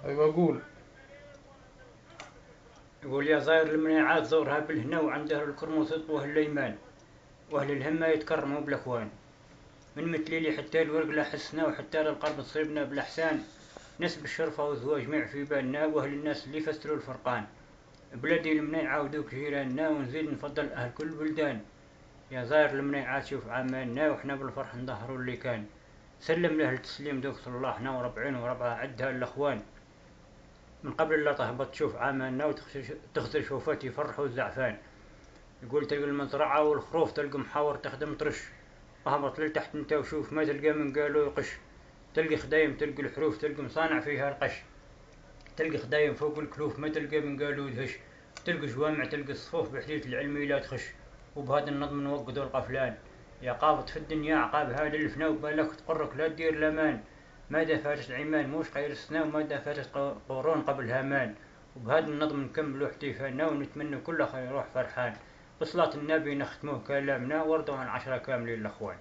أيوة قول. يقول يا زاير المناعات زورها بالهنا وعند أهل الكرموس واهل الأيمان وأهل الهمة يتكرموا بالأخوان من متليلي حتى الورق لا حسنا وحتى للقرب تصيبنا بالأحسان نسب الشرفة والزواج مع في بالنا وأهل الناس اللي فسروا الفرقان بلادي المناع عاودوك جيراننا ونزيد نفضل أهل كل بلدان يا زاير المناعات شوف عمالنا وإحنا بالفرح نظهروا اللي كان سلم له التسليم دوك الله احنا وربعين وربعة عدها الأخوان من قبل لا تهبط تشوف عمالنا وتغسل شوفات يفرحوا الزعفان يقول تلقى المزرعة والخروف تلقى محاور تخدم طرش اهبط لتحت انت وشوف ما تلقى من قالوا يقش تلقى خدايم تلقى الحروف تلقى مصانع فيها القش تلقى خدايم فوق الكلوف ما تلقى من قالوا يدهش تلقى جوامع تلقى الصفوف بحديث العلمي لا تخش وبهذا النظم نوقدوا القفلان يا قابض في الدنيا عقاب هذا الفنا وبالك تقرك لا تدير الامان ماذا فاتت عمان موش خير السنة وماذا فاتت قرون قبل هامان وبهذا النظم نكملوا احتفالنا ونتمنى كل خير روح فرحان بصلاة النبي نختموه كلامنا وارضوا عن 10 كاملين الأخوان.